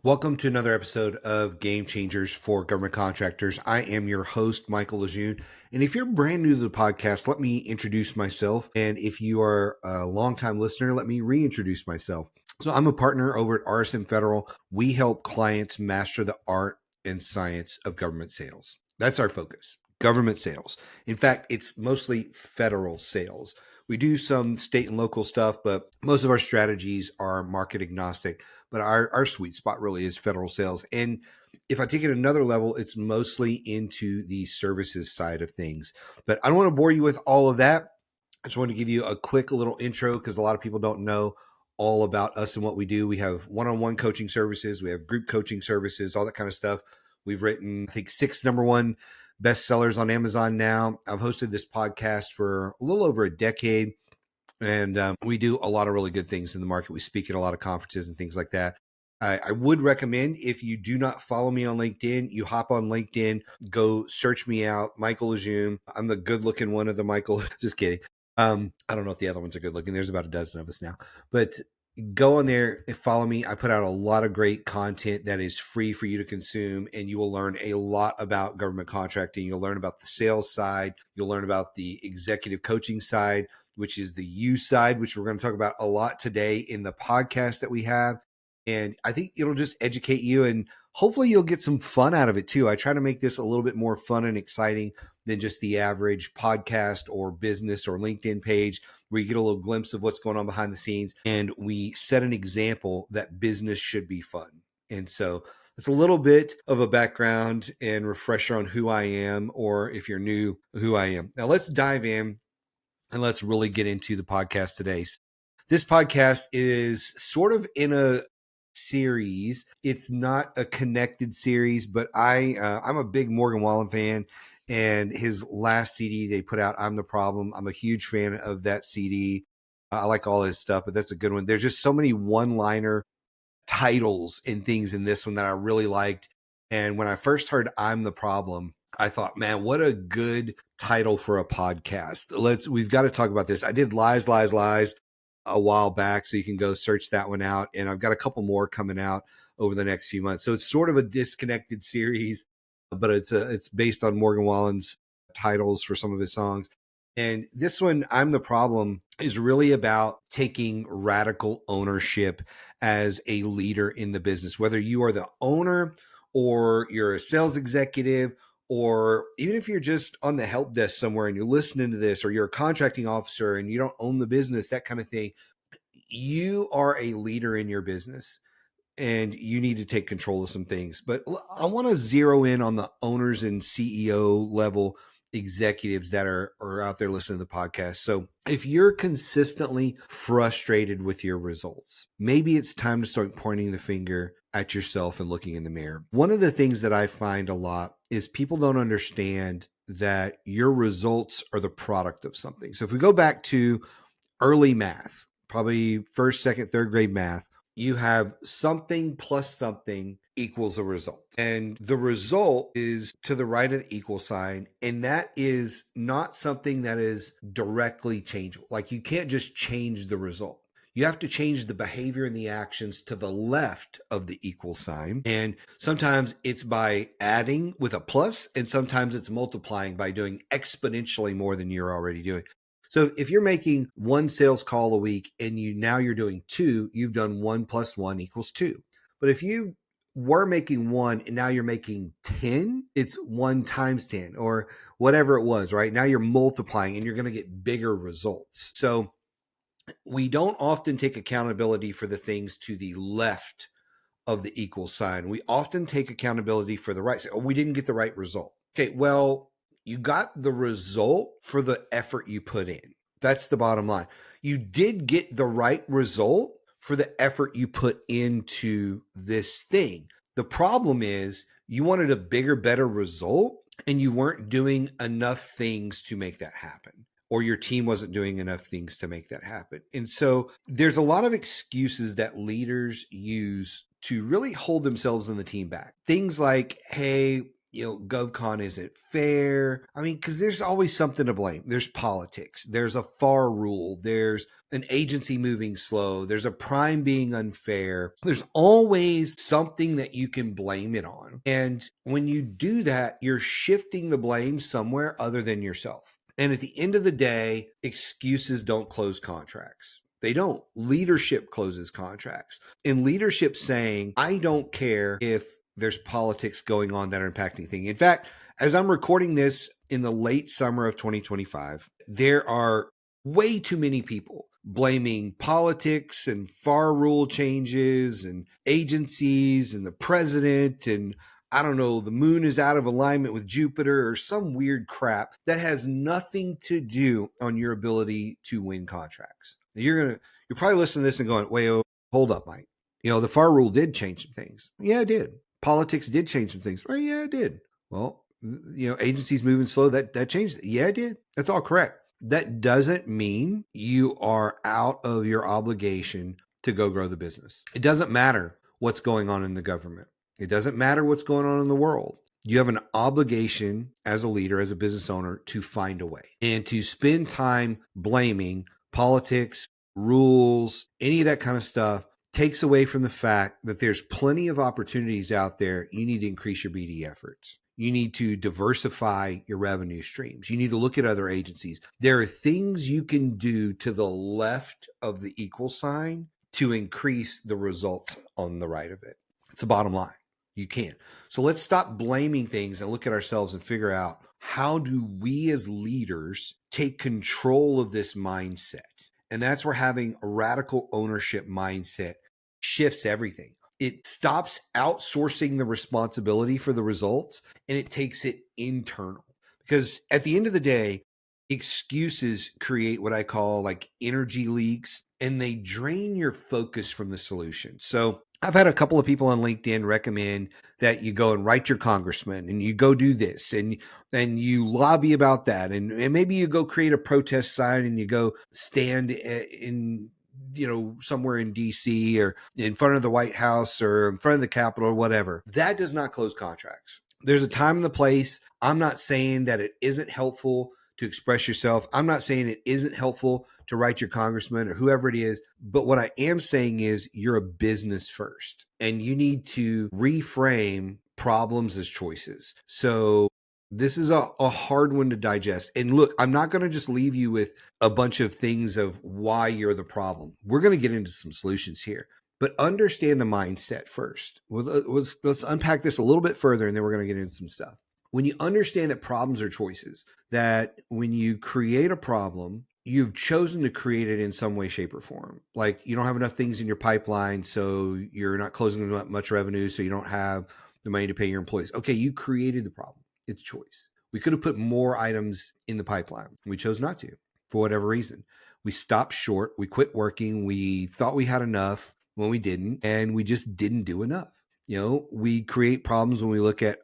Welcome to another episode of Game Changers for Government Contractors. I am your host, Michael Lejeune. And if you're brand new to the podcast, let me introduce myself. And if you are a longtime listener, let me reintroduce myself. So I'm a partner over at RSM Federal. We help clients master the art and science of government sales. That's our focus, government sales. In fact, it's mostly federal sales. We do some state and local stuff, but most of our strategies are market agnostic. But our sweet spot really is federal sales. And if I take it another level, it's mostly into the services side of things. But I don't want to bore you with all of that. I just want to give you a quick little intro because a lot of people don't know all about us and what we do. We have one-on-one coaching services. We have group coaching services, all that kind of stuff. We've written, I think, 6 number one bestsellers on Amazon now. I've hosted this podcast for a little over a decade. And we do a lot of really good things in the market. We speak at a lot of conferences and things like that. I would recommend, if you do not follow me on LinkedIn, you hop on LinkedIn, go search me out, Michael Lejeune. I'm the good looking one of the Michael. Just kidding. I don't know if the other ones are good looking. There's about a dozen of us now. But go on there and follow me. I put out a lot of great content that is free for you to consume, and you will learn a lot about government contracting. You'll learn about the sales side. You'll learn about the executive coaching side, which is the you side, which we're going to talk about a lot today in the podcast that we have. And I think it'll just educate you, and hopefully you'll get some fun out of it too. I try to make this a little bit more fun and exciting than just the average podcast or business or LinkedIn page where you get a little glimpse of what's going on behind the scenes. And we set an example that business should be fun. And so it's a little bit of a background and refresher on who I am, or if you're new, who I am. Now let's dive in and let's really get into the podcast today. This podcast is sort of in a series. It's not a connected series, but I'm a big Morgan Wallen fan, and his last CD they put out, I'm the Problem. I'm a huge fan of that CD. I like all his stuff, but that's a good one. There's just so many one-liner titles and things in this one that I really liked. And when I first heard I'm the Problem, I thought, man, what a good title for a podcast. We've got to talk about this. I did Lies, Lies, Lies a while back, so you can go search that one out. And I've got a couple more coming out over the next few months. So it's sort of a disconnected series, but it's based on Morgan Wallen's titles for some of his songs. And this one, I'm the Problem, is really about taking radical ownership as a leader in the business, whether you are the owner or you're a sales executive, or even if you're just on the help desk somewhere and you're listening to this, or you're a contracting officer and you don't own the business, that kind of thing. You are a leader in your business and you need to take control of some things. But I want to zero in on the owners and CEO level executives that are out there listening to the podcast. So if you're consistently frustrated with your results, maybe it's time to start pointing the finger at yourself and looking in the mirror. One of the things that I find a lot is people don't understand that your results are the product of something. So if we go back to early math, probably first, second, third grade math, you have something plus something equals a result. And the result is to the right of the equal sign. And that is not something that is directly changeable. Like, you can't just change the result. You have to change the behavior and the actions to the left of the equal sign. And sometimes it's by adding with a plus, and sometimes it's multiplying by doing exponentially more than you're already doing. So if you're making one sales call a week and you're doing 2, you've done 1 + 1 = 2. But if you were making 1 and now you're making 10, it's 1 × 10 or whatever it was, right? Now you're multiplying and you're going to get bigger results. So we don't often take accountability for the things to the left of the equal sign. We often take accountability for the right. Oh, we didn't get the right result. Okay, well, you got the result for the effort you put in. That's the bottom line. You did get the right result for the effort you put into this thing. The problem is you wanted a bigger, better result, and you weren't doing enough things to make that happen, or your team wasn't doing enough things to make that happen. And so there's a lot of excuses that leaders use to really hold themselves and the team back. Things like, hey, GovCon isn't fair. I mean, because there's always something to blame. There's politics. There's a FAR rule. There's an agency moving slow. There's a prime being unfair. There's always something that you can blame it on. And when you do that, you're shifting the blame somewhere other than yourself. And at the end of the day, excuses don't close contracts. They don't. Leadership closes contracts. And leadership saying, I don't care if there's politics going on that are impacting things. In fact, as I'm recording this in the late summer of 2025, there are way too many people blaming politics and FAR rule changes and agencies and the president and I don't know, the moon is out of alignment with Jupiter or some weird crap that has nothing to do on your ability to win contracts. You're probably listening to this and going, wait, hold up, Mike. The FAR rule did change some things. Yeah, it did. Politics did change some things. Well, yeah, it did. Well, agencies moving slow, that changed it. Yeah, it did. That's all correct. That doesn't mean you are out of your obligation to go grow the business. It doesn't matter what's going on in the government. It doesn't matter what's going on in the world. You have an obligation as a leader, as a business owner, to find a way and to spend time blaming politics, rules, any of that kind of stuff takes away from the fact that there's plenty of opportunities out there. You need to increase your BD efforts. You need to diversify your revenue streams. You need to look at other agencies. There are things you can do to the left of the equal sign to increase the results on the right of it. It's the bottom line. You can. So let's stop blaming things and look at ourselves and figure out, how do we as leaders take control of this mindset? And that's where having a radical ownership mindset shifts everything. It stops outsourcing the responsibility for the results and it takes it internal. Because at the end of the day, excuses create what I call like energy leaks, and they drain your focus from the solution. So I've had a couple of people on LinkedIn recommend that you go and write your congressman and you go do this and you lobby about that. And maybe you go create a protest sign and you go stand in, somewhere in DC or in front of the White House or in front of the Capitol or whatever. That does not close contracts. There's a time and the place. I'm not saying that it isn't helpful to express yourself. I'm not saying it isn't helpful to write your congressman or whoever it is. But what I am saying is you're a business first and you need to reframe problems as choices. So this is a hard one to digest. And look, I'm not going to just leave you with a bunch of things of why you're the problem. We're going to get into some solutions here. But understand the mindset first. Let's unpack this a little bit further and then we're going to get into some stuff. When you understand that problems are choices, that when you create a problem, you've chosen to create it in some way, shape, or form. Like you don't have enough things in your pipeline, so you're not closing much revenue, so you don't have the money to pay your employees. Okay, you created the problem. It's choice. We could have put more items in the pipeline. We chose not to for whatever reason. We stopped short. We quit working. We thought we had enough when we didn't, and we just didn't do enough. We create problems when we look at,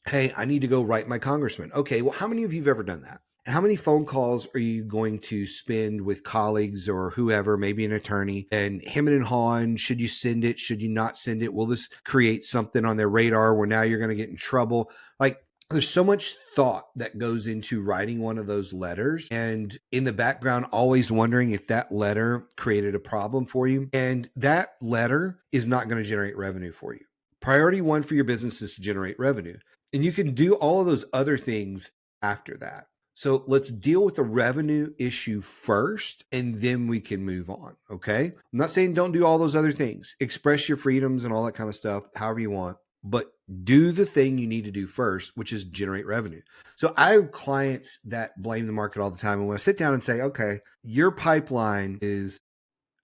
hey, I need to go write my congressman. Okay, well, how many of you have ever done that? And how many phone calls are you going to spend with colleagues or whoever, maybe an attorney, and hemming and hawing, should you send it? Should you not send it? Will this create something on their radar where now you're going to get in trouble? Like, there's so much thought that goes into writing one of those letters, and in the background, always wondering if that letter created a problem for you. And that letter is not going to generate revenue for you. Priority one for your business is to generate revenue. And you can do all of those other things after that. So let's deal with the revenue issue first, and then we can move on. Okay. I'm not saying don't do all those other things. Express your freedoms and all that kind of stuff, however you want, but do the thing you need to do first, which is generate revenue. So I have clients that blame the market all the time. And when I sit down and say, okay, your pipeline is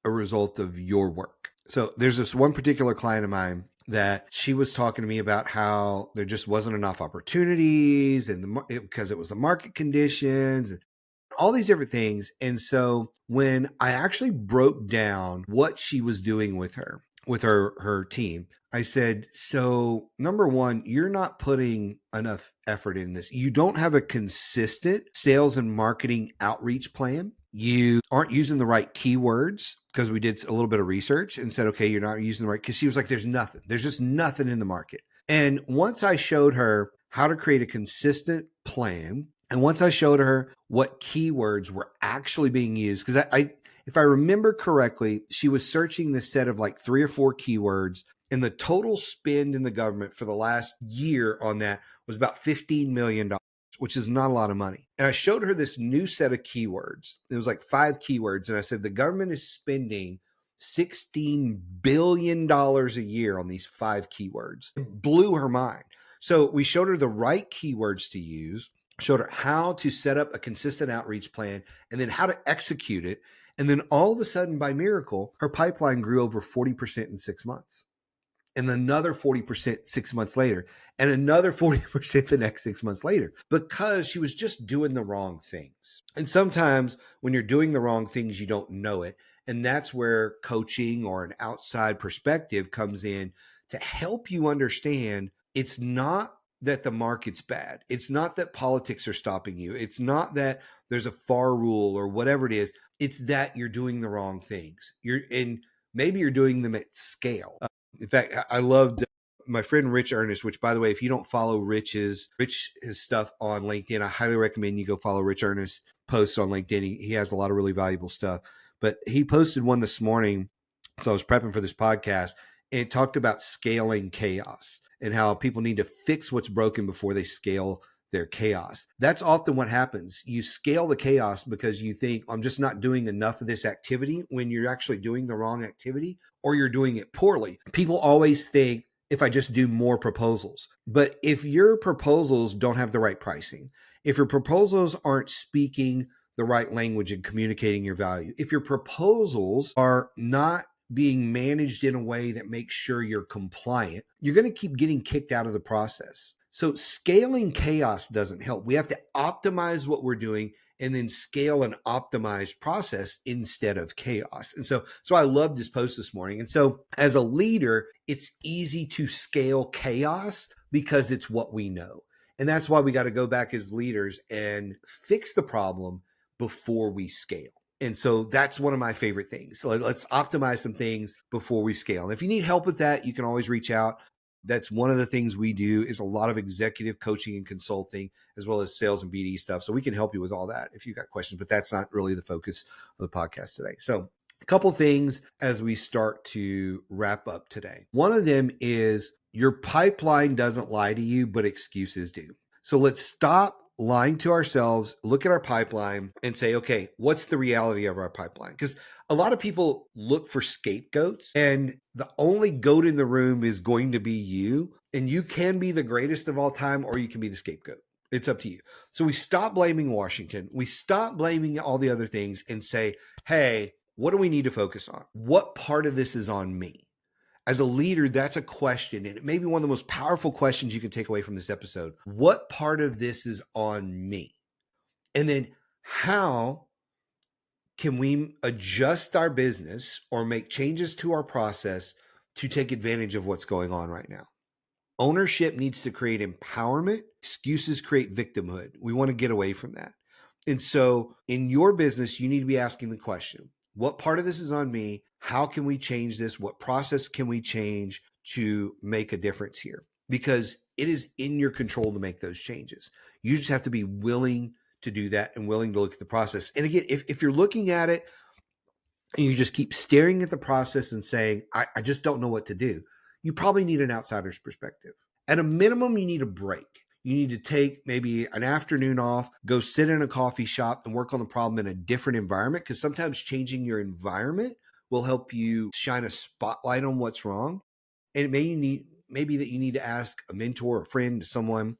a result of your work. So there's this one particular client of mine that she was talking to me about how there just wasn't enough opportunities and because it was the market conditions and all these different things. And so when I actually broke down what she was doing with her team, I said, so number one, you're not putting enough effort in this. You don't have a consistent sales and marketing outreach plan. You aren't using the right keywords, because we did a little bit of research and said, okay, you're not using the right, because she was like, there's just nothing in the market. And once I showed her how to create a consistent plan. And once I showed her what keywords were actually being used, because if I remember correctly, she was searching this set of like 3 or 4 keywords, and the total spend in the government for the last year on that was about $15 million, which is not a lot of money. And I showed her this new set of keywords. It was like 5 keywords. And I said, the government is spending $16 billion a year on these 5 keywords. It blew her mind. So we showed her the right keywords to use, showed her how to set up a consistent outreach plan, and then how to execute it. And then all of a sudden, by miracle, her pipeline grew over 40% in 6 months, and another 40% 6 months later, and another 40% the next 6 months later, because she was just doing the wrong things. And sometimes when you're doing the wrong things, you don't know it. And that's where coaching or an outside perspective comes in to help you understand it's not that the market's bad. It's not that politics are stopping you. It's not that there's a FAR rule or whatever it is. It's that you're doing the wrong things. And maybe you're doing them at scale. In fact, I loved my friend Rich Ernest, which, by the way, if you don't follow Rich's stuff on LinkedIn, I highly recommend you go follow Rich Ernest posts on LinkedIn. He has a lot of really valuable stuff. But he posted one this morning. So I was prepping for this podcast, and it talked about scaling chaos and how people need to fix what's broken before they scale their chaos. That's often what happens. You scale the chaos because you think, I'm just not doing enough of this activity, when you're actually doing the wrong activity or you're doing it poorly. People always think, if I just do more proposals. But if your proposals don't have the right pricing, if your proposals aren't speaking the right language and communicating your value, if your proposals are not being managed in a way that makes sure you're compliant, you're going to keep getting kicked out of the process. So scaling chaos doesn't help. We have to optimize what we're doing and then scale an optimized process instead of chaos. And so I loved this post this morning. And so as a leader, it's easy to scale chaos because it's what we know. And that's why we got to go back as leaders and fix the problem before we scale. And so that's one of my favorite things. So let's optimize some things before we scale. And if you need help with that, you can always reach out. That's one of the things we do, is a lot of executive coaching and consulting, as well as sales and BD stuff. So we can help you with all that if you've got questions, but that's not really the focus of the podcast today. So a couple things as we start to wrap up today. One of them is your pipeline doesn't lie to you, but excuses do. So let's stop lying to ourselves, look at our pipeline and say, okay, what's the reality of our pipeline? Because a lot of people look for scapegoats, and the only goat in the room is going to be you. And you can be the greatest of all time, or you can be the scapegoat. It's up to you. So we stop blaming Washington. We stop blaming all the other things and say, hey, what do we need to focus on? What part of this is on me? As a leader, that's a question, and it may be one of the most powerful questions you can take away from this episode. What part of this is on me? And then how can we adjust our business or make changes to our process to take advantage of what's going on right now? Ownership needs to create empowerment. Excuses create victimhood. We want to get away from that. And so in your business, you need to be asking the question, what part of this is on me? How can we change this? What process can we change to make a difference here? Because it is in your control to make those changes. You just have to be willing to do that and willing to look at the process. And again, if you're looking at it and you just keep staring at the process and saying, I just don't know what to do, you probably need an outsider's perspective. At a minimum, you need a break. You need to take maybe an afternoon off, go sit in a coffee shop and work on the problem in a different environment, because sometimes changing your environment will help you shine a spotlight on what's wrong. And it maybe that you need to ask a mentor, a friend, someone.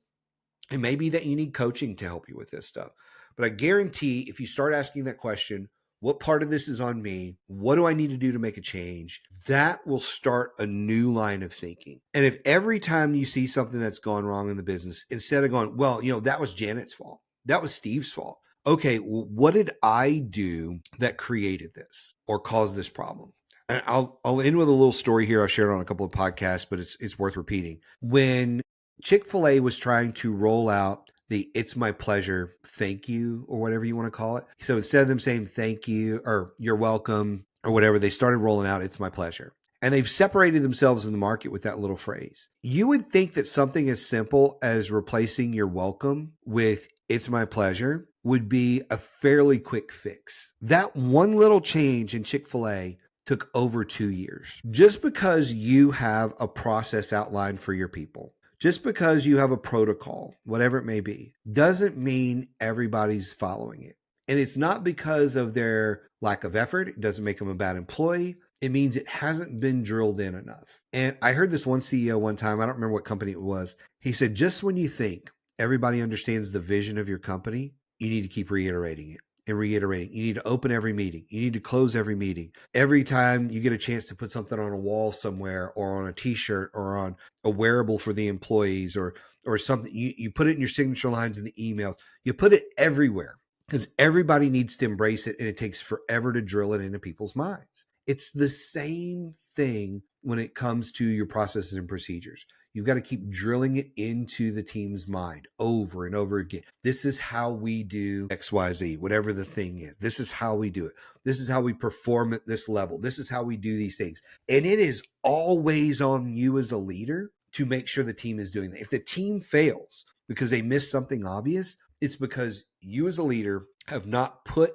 It may be that you need coaching to help you with this stuff. But I guarantee if you start asking that question, what part of this is on me? What do I need to do to make a change? That will start a new line of thinking. And if every time you see something that's gone wrong in the business, instead of going, well, that was Janet's fault, that was Steve's fault. Okay, well, what did I do that created this or caused this problem? And I'll end with a little story here. I've shared on a couple of podcasts, but it's worth repeating. When Chick-fil-A was trying to roll out the "It's my pleasure, thank you," or whatever you want to call it. So instead of them saying thank you or you're welcome or whatever, they started rolling out "It's my pleasure." And they've separated themselves in the market with that little phrase. You would think that something as simple as replacing your welcome with "it's my pleasure" would be a fairly quick fix. That one little change in Chick-fil-A took over 2 years. Just because you have a process outlined for your people, just because you have a protocol, whatever it may be, doesn't mean everybody's following it. And it's not because of their lack of effort. It doesn't make them a bad employee. It means it hasn't been drilled in enough. And I heard this one CEO one time, I don't remember what company it was. He said, just when you think everybody understands the vision of your company, you need to keep reiterating it and reiterating. You need to open every meeting. You need to close every meeting. Every time you get a chance to put something on a wall somewhere or on a t-shirt or on a wearable for the employees or something, you put it in your signature lines in the emails. You put it everywhere because everybody needs to embrace it, and it takes forever to drill it into people's minds. It's the same thing when it comes to your processes and procedures. You've got to keep drilling it into the team's mind over and over again. This is how we do XYZ, whatever the thing is. This is how we do it. This is how we perform at this level. This is how we do these things. And it is always on you as a leader to make sure the team is doing that. If the team fails because they missed something obvious, it's because you as a leader have not put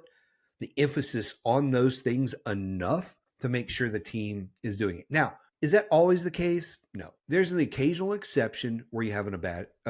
the emphasis on those things enough to make sure the team is doing it. Now, is that always the case? No. There's an occasional exception where you have a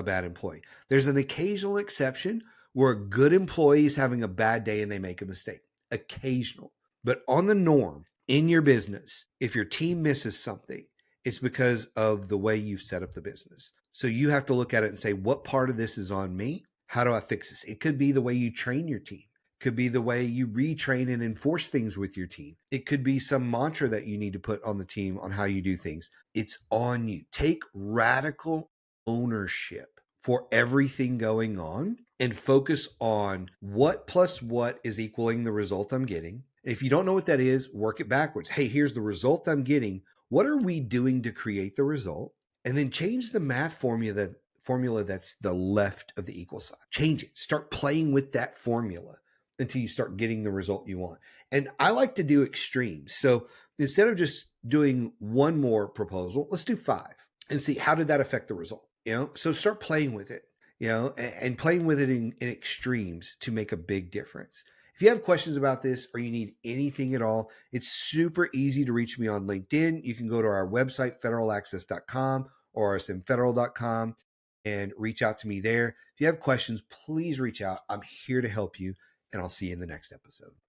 bad employee. There's an occasional exception where a good employee is having a bad day and they make a mistake. Occasional. But on the norm in your business, if your team misses something, it's because of the way you've set up the business. So you have to look at it and say, what part of this is on me? How do I fix this? It could be the way you train your team. Could be the way you retrain and enforce things with your team. It could be some mantra that you need to put on the team on how you do things. It's on you. Take radical ownership for everything going on and focus on what plus what is equaling the result I'm getting. And if you don't know what that is, work it backwards. Hey, here's the result I'm getting. What are we doing to create the result? And then change the math formula that's the left of the equal sign. Change it. Start playing with that formula until you start getting the result you want. And I like to do extremes. So instead of just doing one more proposal, let's do 5 and see how did that affect the result. So start playing with it, and playing with it in extremes to make a big difference. If you have questions about this or you need anything at all, it's super easy to reach me on LinkedIn. You can go to our website, federalaccess.com or rsmfederal.com, and reach out to me there. If you have questions, please reach out. I'm here to help you, and I'll see you in the next episode.